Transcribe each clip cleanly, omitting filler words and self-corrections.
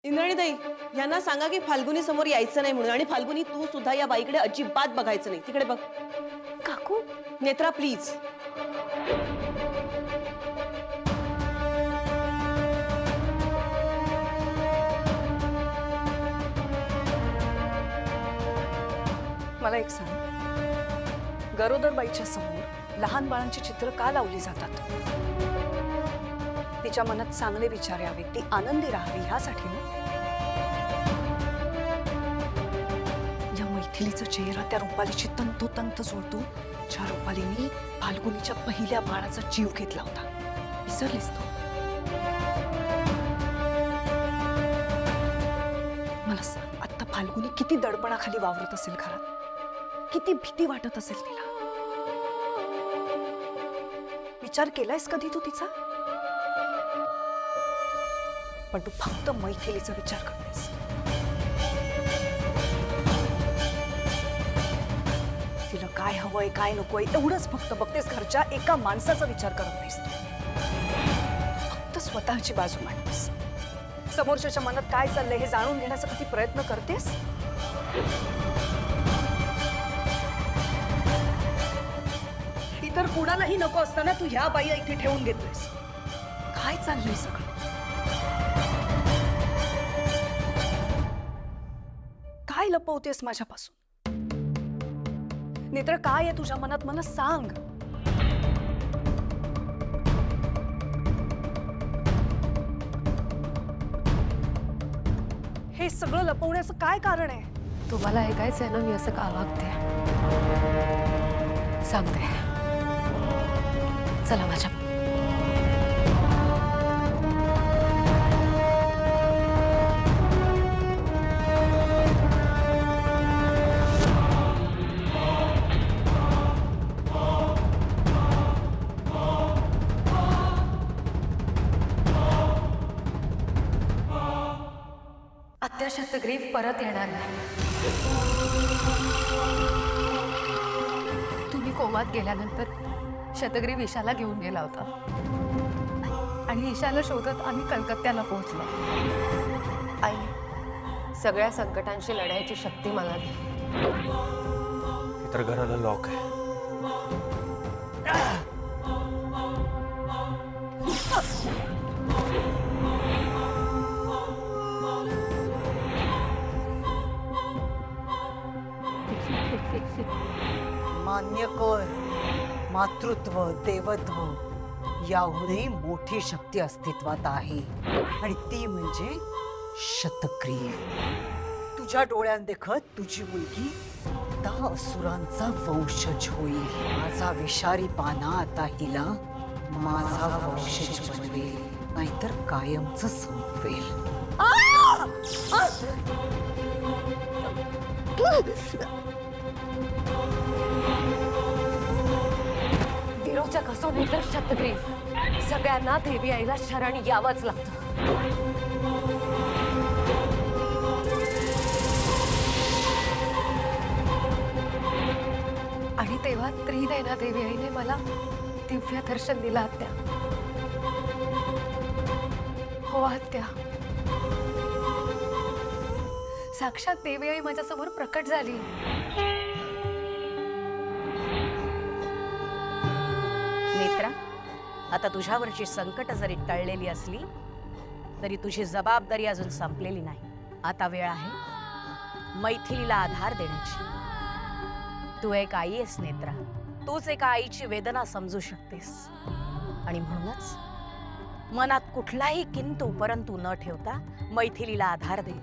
इंद्राणीताई, यांना सांगा की फाल्गुनी समोर यायचं नाही म्हणून. आणि फाल्गुनी, तू सुद्धा या बाईकडे अजिबात बघायचं नाही. तिकडे बघ. काकू, नेत्रा प्लीज. मला एक सांग, गरोदर बाईच्या समोर लहान बाळांची चित्र का लावली जातात? तिच्या मनात चांगले विचार यावेत, ती आनंदी राहावी ह्यासाठी ना? या मैथिलीचा चेहरा त्या रुपालीची तंतोतंत जोडतो, ज्या रुपालीने फाल्गुनीच्या पहिल्या बाळाचा जीव घेतला होता. विसरलीस तू? मला सांग, आता फाल्गुनी किती दडपणाखाली वावरत असेल घरात, किती भीती वाटत असेल तिला. विचार केलायस कधी तू तिचा? पण तू फक्त मैथिलीचा विचार करतेस. तिला काय हवंय काय नकोय एवढंच फक्त बघतेस. घरच्या एका माणसाचा विचार करत नाहीस तू. फक्त स्वतःची बाजू मांडतेस. समोरच्याच्या मनात काय चाललंय हे जाणून घेण्याचा कधी प्रयत्न करतेस? तर कुणालाही नको असताना तू ह्या बाईला इथे ठेवून घेतोयस. काय चाललंय सगळं? काय लपवतेस माझ्यापासून? नेत्र, काय आहे तुझ्या मनात मला सांग. हे सगळं लपवण्याचं काय कारण आहे? तुम्हाला ऐकायचंय ना मी असं का वागते? सांगते. चला माझ्या. आत्या शतग्रीव परत येणार नाही. तुम्ही कोमात गेल्यानंतर शतग्रीव ईशाला घेऊन गेला होता आणि ईशाला शोधत आम्ही कलकत्त्याला पोहोचलो. आई, सगळ्या संकटांशी लढायची शक्ती मला दे. इतर घराला लॉक आहे. मान्य कर, मातृत्व देवत्व याहूनही मोठी शक्ती अस्तित्वात आहे आणि ती म्हणजे शतग्रीव. तुझ्या डोळ्यांदेखत तुझी मुलगी 10 असुरांचा वंशज होईल. माझा विषारी पाना आता हिला माझा वंशज बनवेल, नाहीतर कायमच संपवेल. विरोचक असो नाही तर शतग्रीव, सगळ्यांना देवी आईला शरण यावंच लागतं. आणि तेव्हा त्रिनयना देवी आईने मला दिव्य दर्शन दिलं आत्या. हो आत्या, साक्षात देवी आई माझ्यासमोर प्रकट झाली. नेत्रा, आता तुझ्यावरची संकट जरी टळलेली असली तरी तुझी जबाबदारी अजून संपलेली नाही. आता वेळ आहे मैथिलीला आधार देण्याची. तू एक आई आहेस नेत्रा. तूच एका आईची वेदना समजू शकतेस आणि म्हणूनच मनात कुठलाही किंतु परंतु न ठेवता मैथिलीला आधार दे.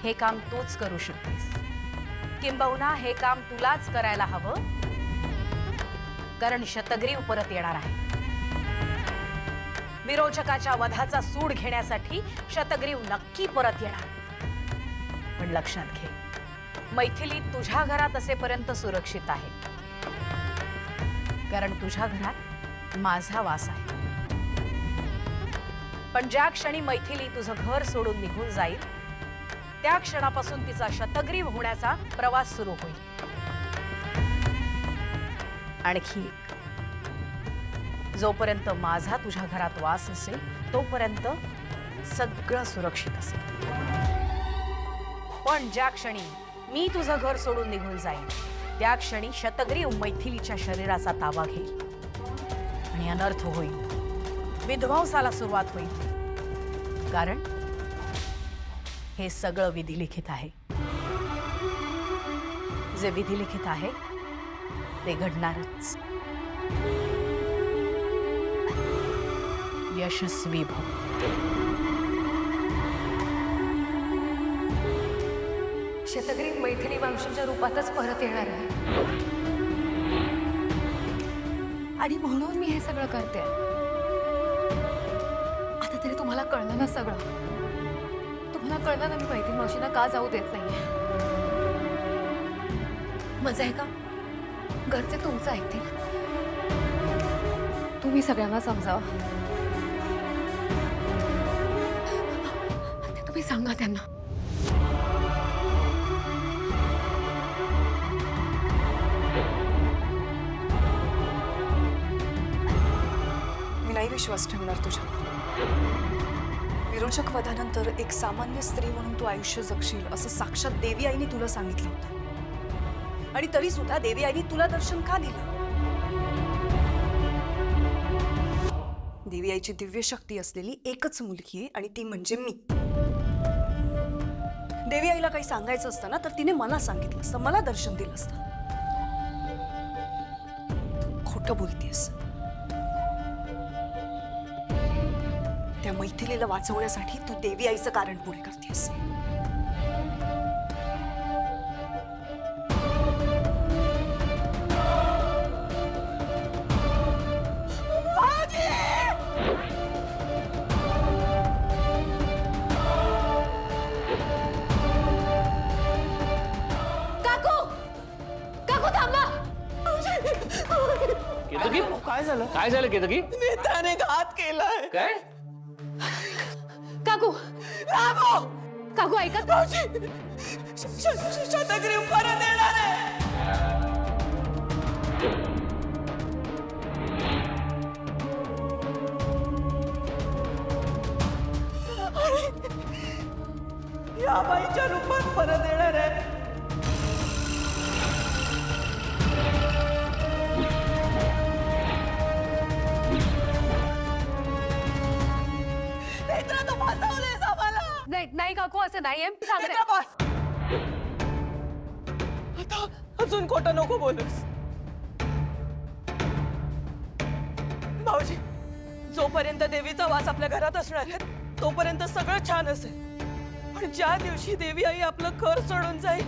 हे काम तूच करू शकतेस. किंबहुना हे काम तुलाच करायला हवं, कारण शतग्रीव परत येणार आहे. विरोचकाच्या वधाचा सूड घेण्यासाठी शतग्रीव नक्की परत येणार. पण लक्षात घे, मैथिली तुझ्या घरात असेपर्यंत सुरक्षित आहे, कारण तुझ्या घरात माझा वास आहे. पण ज्या क्षणी मैथिली तुझं घर सोडून निघून जाईल त्या क्षणापासून तिचा शतग्रीव होण्याचा प्रवास सुरू होईल. आणखी जोपर्यंत माझा तुझ्या घरात वास असेल तोपर्यंत सगळं सुरक्षित असेल. पण ज्या क्षणी मी तुझं घर सोडून निघून जाईन त्या क्षणी शतग्रीव मैथिलीच्या शरीराचा ताबा घेईल आणि अनर्थ होईल, विध्वंसाला सुरुवात होईल. कारण हे सगळं विधिलिखित आहे. जे विधिलिखित आहे ते घडणारच. यशस्वी भव. शतग्रीव मैथिली वंशाच्या रूपातच परत येणार आहे आणि म्हणून मी हे सगळं करते. आता तरी तुम्हाला कळलं ना सगळं. तुम्हाला कळलं ना मी मैथिली मावशींना का जाऊ देत नाहीये. मजा आहे का? घरचे तुमचं ऐकतील. तुम्ही सगळ्यांना समजावा. आता तुम्ही सांगा त्यांना. मी नाही विश्वास ठेवणार तुझ्यावर. विरोचक वधानंतर एक सामान्य स्त्री म्हणून तू आयुष्य जगशील असं साक्षात देवी आईने तुला सांगितलं होतं. आणि तरी सुद्धा देवी आईने तुला दर्शन का दिलं? देवी आईची दिव्य शक्ती असलेली एकच मुलगी आहे आणि ती म्हणजे मी. देवी आईला काही सांगायचं असतं ना तर तिने मला सांगितलं असतं, मला दर्शन दिलं असतं. तू खोटं बोलतेस. त्या मैथिलीला वाचवण्यासाठी तू देवी आईचं कारण पुढे करतेस. केतकी काय झालं केतकी? नेत्राने घात केलाय. काय? काकू काकू ऐकत शतग्रीव परत येणार आहे. या बाईच्या रूपात परत येणार आहे. नेत्रा, तू फसवलेस आम्हाला. नाही काकू असं नाहीये. नेत्रा, बस. आता अजून खोटं नको बोलूस. भाऊजी, जोपर्यंत देवीचा वास आपल्या घरात असणार आहे तोपर्यंत सगळं छान असेल. पण ज्या दिवशी देवी आई आपलं घर सोडून जाईल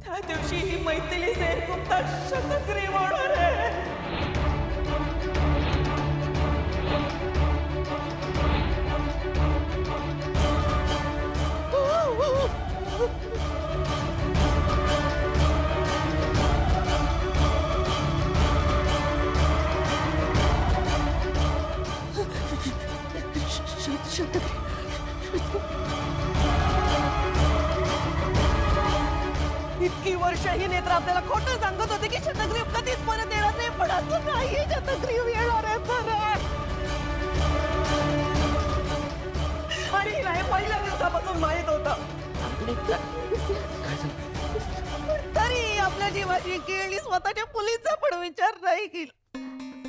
त्या दिवशी ही मैथिलीचे गुप्ता शतग्रीव होणार आहे. इतकी वर्ष ही नेत्र आपल्याला खोटं सांगत होते की शतग्रीव कधीच परत येणार नाही. पण असं नाही, शतग्रीव येणार आहे परत. आणि हिला हे पहिल्या दिवसापासून माहित होतं. तरी आपल्या जीवाची केळी स्वतःच्या मुलीचा पण विचार नाही केला.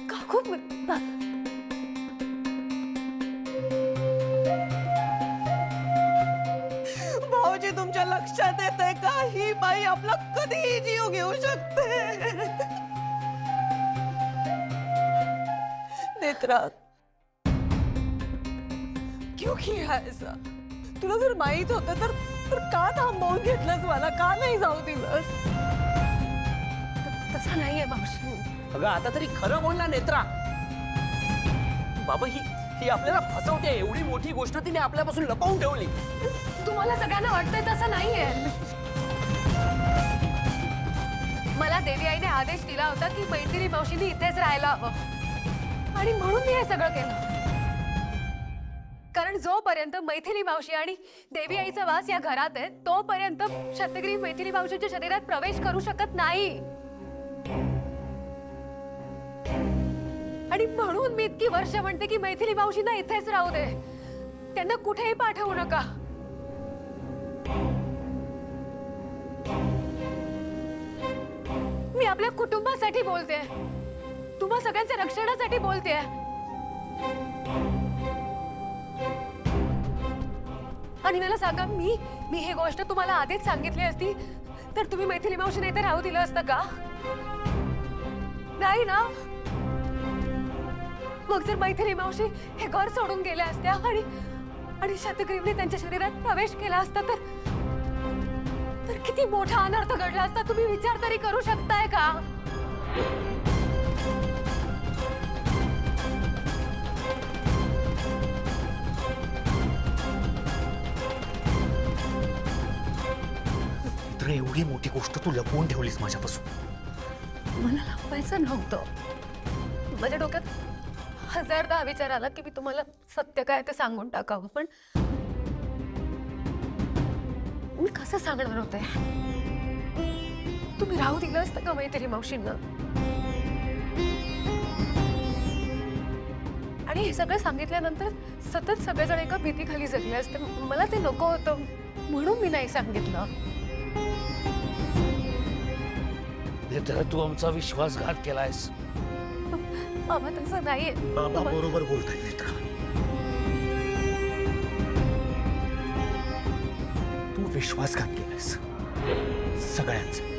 काकू भाऊजी, तुमच्या लक्षात येतंय का ही बाई आपला कधीही जीव घेऊ शकते. नेत्रा, क्यों किया ऐसा? तुला जर माहित होतं तर का थांबवून घेतलंस मला? का नाही जाऊ दिलंस? तसं नाहीये मावशी. अगं आता तरी खरं बोल ना नेत्रा. बाबा ही आपल्याला फसवते. एवढी मोठी गोष्ट तिने आपल्यापासून लपवून ठेवली. तुम्हाला सगळ्यांना वाटतंय तसं नाहीये. मला देवी आईने आदेश दिला होता की मैथिली मावशीने इथेच राहायला हवं आणि म्हणून मी हे सगळं केलं. कारण जोपर्यंत मैथिली मावशी आणि देवी आईचा वास या घरात आहे तोपर्यंत शतग्रीव मैथिली मावशीच्या शरीरात प्रवेश करू शकत नाही. आणि म्हणून मी इतकी वर्ष म्हणते की मैथिली मावशींना इथेच राहू दे. त्यांना कुठेही पाठवू नका. मी आपल्या कुटुंबासाठी बोलते, तुम्हा सगळ्यांच्या रक्षणासाठी बोलते. आणि मला सांगा, मी ही गोष्ट तुम्हाला आधीच सांगितली असती तर तुम्ही मैथिली मावशीने इथे राहू दिलं असतं का? नाही ना. मग जर मैथिली मावशी हे घर सोडून गेल्या असत्या आणि शतग्रीवने त्यांच्या शरीरात प्रवेश केला असता तर किती मोठा अनर्थ घडला असता, तुम्ही विचार तरी करू शकताय का? तर एवढी मोठी गोष्ट तू लपवून ठेवलीस माझ्यापासून. मला लपवायचं नव्हतं. माझ्या डोक्यात हजारदा विचार आला की मी तुम्हाला सत्य काय ते सांगून टाकावं, पण मी कसं सांगणार होते? तुम्ही राहू दिलं असतं का मैथिली मावशींना? आणि हे सगळं सांगितल्यानंतर सतत सगळेजण एका भीतीखाली जगले असते. मला ते नको होतं म्हणून मी नाही सांगितलं. नेत्रा, तू आमचा विश्वासघात केलायस. बाबा तसं नाहीये. बाबा बरोबर बोलताय नेत्रा. तू विश्वासघात केलायस सगळ्यांचा.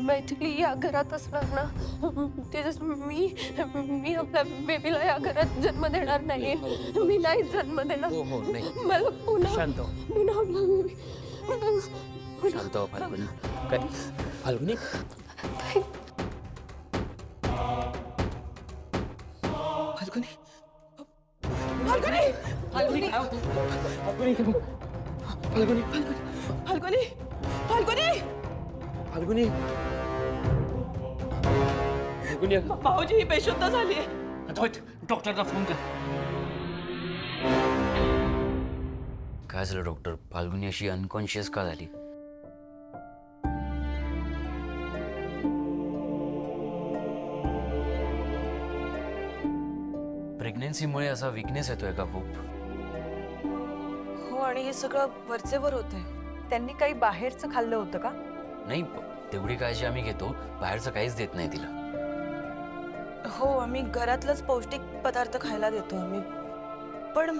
मैथिली या घरात असणार ना, त्याच्यात मी आपल्या बेबीला या घरात जन्म देणार नाही. मी नाही जन्म देणार. हो नाही. मला पुन्हा शांत हो. शांत हो फाल्गुनी. काय फाल्गुनी? फाल्गुनी फाल्गुनी फाल्गुनी फाल्गुनी फाल्गुनी फाल्गुनी फाल्गुनी फाल्गुनी भाऊजी ही बेशुद्ध झाली. डॉक्टरला फोन कर. काय झालं डॉक्टर? फाल्गुनी अशी अनकॉन्शियस का झाली? प्रेग्नन्सीमुळे असा विकनेस येतोय का खूप? हो, आणि हे सगळं वरचेवर होतंय. त्यांनी काही बाहेरचं खाल्लं होतं का? नाही, तेवढी काळजी आम्ही घेतो. बाहेरचं काहीच देत नाही तिला. हो, आम्ही घरातलंच पौष्टिक पदार्थ खायला देतो आम्ही. पण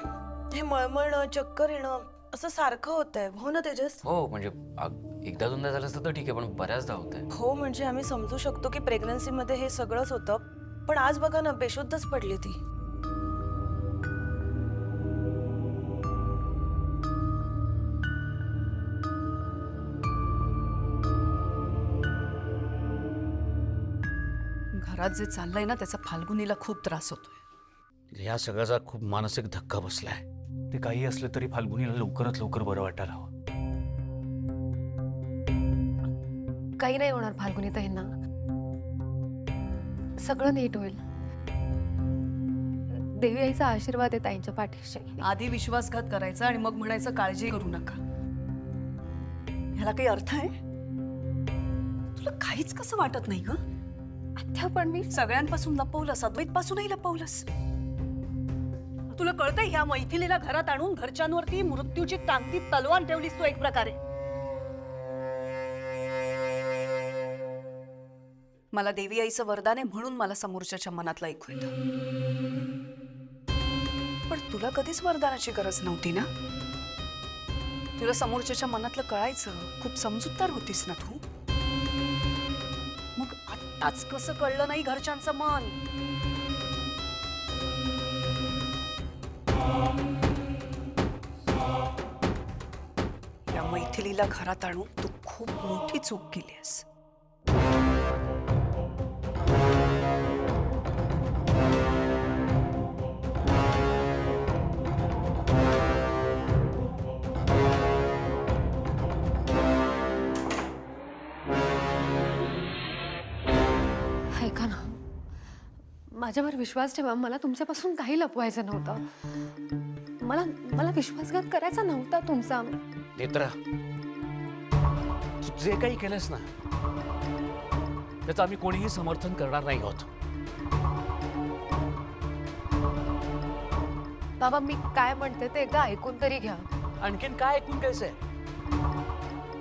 हे मळमळणं, चक्कर येणं असं सारखं होतंय. हो ना तेजस? हो, म्हणजे एकदा दोनदा झालं असतं तर ठीक आहे, पण बऱ्याचदा होत आहे. हो, म्हणजे आम्ही समजू शकतो की प्रेग्नन्सीमध्ये हे सगळंच होतं, पण आज बघा ना, बेशुद्धच पडली ती. घरात जे चाललंय ना त्याचा फाल्गुनीला खूप त्रास होतोय. या सगळ्याचा खूप मानसिक धक्का बसलाय. ते काही असलं तरी फाल्गुनीला लवकरात लवकर बरं वाटायला हवं. काही नाही होणार फाल्गुनी ताईंना. सगळं नीट होईल. देवी आईचा आशीर्वाद आहे ताईंच्या पाठीशी. आधी विश्वासघात करायचा आणि मग म्हणायचं काळजी करू नका. ह्याला काही अर्थ आहे? तुला काहीच कसं वाटत नाही ग? आत्या पण मी सगळ्यांपासून लपवलंस, अद्वैतपासूनही लपवलंस. तुला कळतंय ह्या मैथिलीला घरात आणून घरच्यांवरती मृत्यूची टांगती तलवार ठेवलीस तू एक प्रकारे. मला देवी आईचं वरदान आहे म्हणून मला समोरच्याच्या मनातलं ऐकू येतं. पण तुला कधीच वरदानाची गरज नव्हती ना. तुला समोरच्याच्या मनातलं कळायचं. खूप समजूतदार होतीस ना तू. मग आत्ताच कसं कळलं नाही घरच्यांचं मन? या मैथिलीला घरात आणून तू खूप मोठी चूक केलीस. ऐका ना, माझ्यावर विश्वास ठेवा. मला तुमच्यापासून काही लपवायचं नव्हतं. मला विश्वासघात करायचा नव्हता तुमचा. नेत्रा, तू जे काही केलंस ना त्याचं आम्ही कोणीही समर्थन करणार नाही आहोत. बाबा, मी काय म्हणते ते एकदा ऐकून तरी घ्या. आणखीन काय ऐकून घ्यायचंय?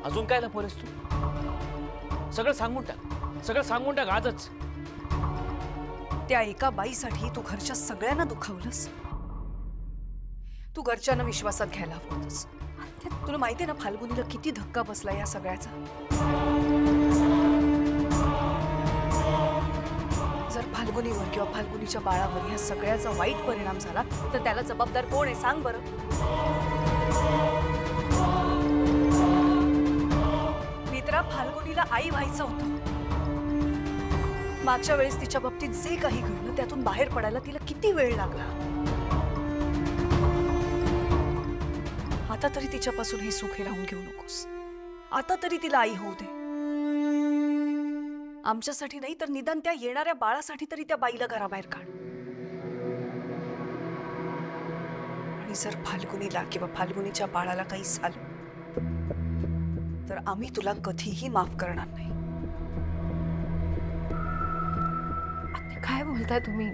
अजून काय लपवलंस तू? सगळं सांगून टाक, सगळं सांगून टाक आजच. त्या एका बाईसाठी तू घरच्या सगळ्यांना दुखावलंस. तू घरच्यांना विश्वासात घ्यायला हवं होतंस. तुला माहितीये ना फाल्गुनीला किती धक्का बसला या सगळ्याचा. जर फाल्गुनीवर किंवा फाल्गुनीच्या बाळावर या सगळ्याचा वाईट परिणाम झाला तर त्याला जबाबदार कोण आहे सांग बरं. मित्रा, फाल्गुनीला आई व्हायचं होतं. मागच्या वेळेस तिच्या बाबतीत जे काही घडलं त्यातून बाहेर पडायला तिला किती वेळ लागला. आता तरी तिच्यापासून हे सुख राहून घेऊ नकोस. आता तरी तिला आई होऊ दे. आमच्यासाठी नाही तर निदान त्या येणाऱ्या बाळासाठी तरी त्या बाईला घराबाहेर काढ. आणि जर फाल्गुनीला किंवा फाल्गुनीच्या बाळाला काही झालं तर आम्ही तुला कधीही माफ करणार नाही. काय बोलताय तुम्ही?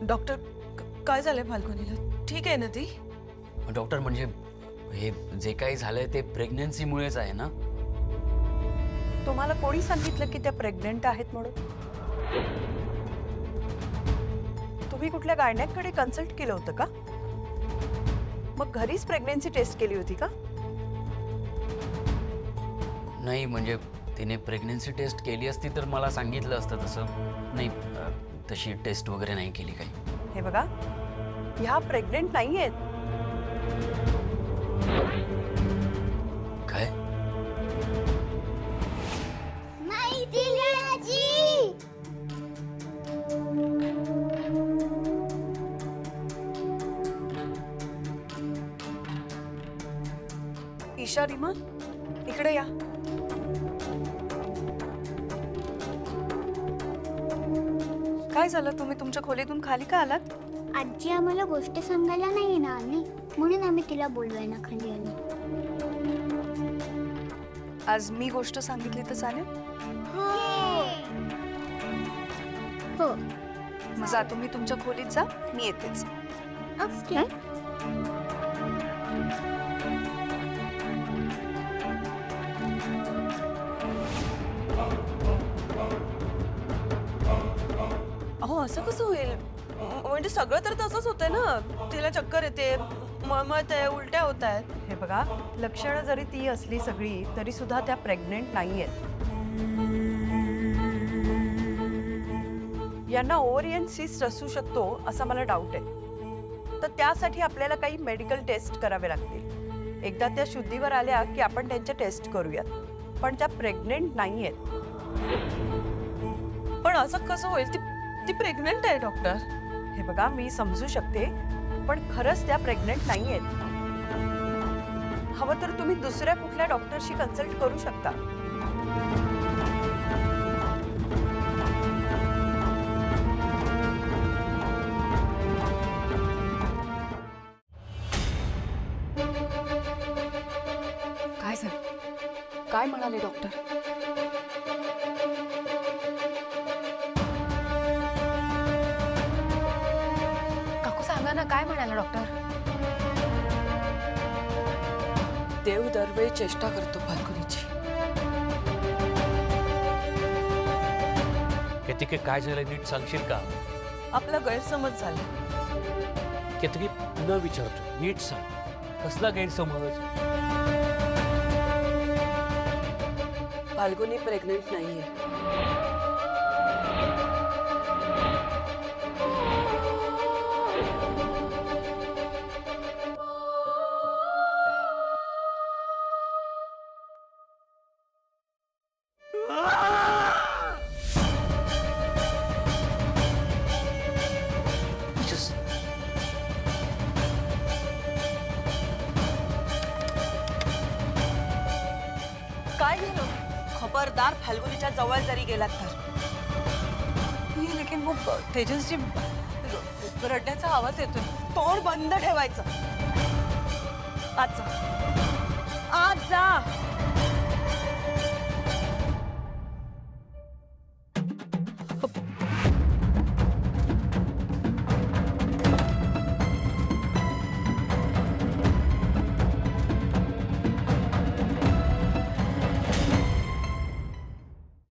डॉक्टर, काय झालंय फाल्गुनीला? ठीक आहे ना ती? डॉक्टर, म्हणजे हे जे काही झालंय ते प्रेग्नन्सीमुळेच आहे ना? तुम्हाला कोणी सांगितलं की त्या प्रेग्नेंट आहेत म्हणून? तुम्ही कुठल्या गायनॅककडे कन्सल्ट केलं होतं का? मग घरीच प्रेग्नन्सी टेस्ट केली होती का? नाही, म्हणजे तिने प्रेग्नन्सी टेस्ट केली असती तर मला सांगितलं असतं तसं. नाही, तशी टेस्ट वगैरे नाही केली काही. हे बघा, ह्या प्रेग्नेंट नाही आहेत. काय? ईशा, रीमा, इकडे या. काय झालं? तुम्ही तुमच्या खोलीतून खाली का आलात? आजी आम्हाला गोष्ट सांगायला नाही ना आली, म्हणून आम्ही तिला बोलवायला खाली आलो. आज मी गोष्ट सांगितली तर चालेल? हो. मग जा तुम्ही तुमच्या खोलीत जा, मी येतेच. ओके. अहो, असं कसं होईल? म्हणजे सगळं तर तसंच होतंय ना. तिला चक्कर येते, मळमळते, उलट्या होत आहेत. हे बघा, लक्षणं जरी ती असली सगळी तरी सुद्धा त्या प्रेग्नेंट नाहीयेत. यांना ओव्हरियन सिस्ट असू शकतो असा मला डाऊट आहे. तर त्यासाठी आपल्याला काही मेडिकल टेस्ट करावे लागतील. एकदा त्या शुद्धीवर आल्या की आपण त्यांच्या टेस्ट करूयात. पण त्या प्रेग्नेंट नाहीयेत. पण असं कसं होईल? ती प्रेग्नेंट आहे डॉक्टर. हे बघा, मी समजू शकते, पण खरंच त्या प्रेग्नेंट नाहीयेत. हवं तर तुम्ही दुसऱ्या कुठल्या डॉक्टरशी कन्सल्ट करू शकता. काय झालं? काय म्हणाले डॉक्टर? काकू, सांगा ना, काय म्हणाला डॉक्टर? देव दरवेळी चेष्टा करतो फाल्गुनीची. केतकी, काय झालं नीट सांगशील का? आपला गैरसमज झाला. केतकी, न विचारतो नीट सांग, कसला गैरसमज? फाल्गुनी प्रेग्नेंट नाहीये. काय झालं? खबरदार फाल्गुनीच्या जवळ जरी गेलात तर. ये लेकिन वो तेजसची रडण्याचा आवाज येतोय. तोंड बंद ठेवायचं. आज जा.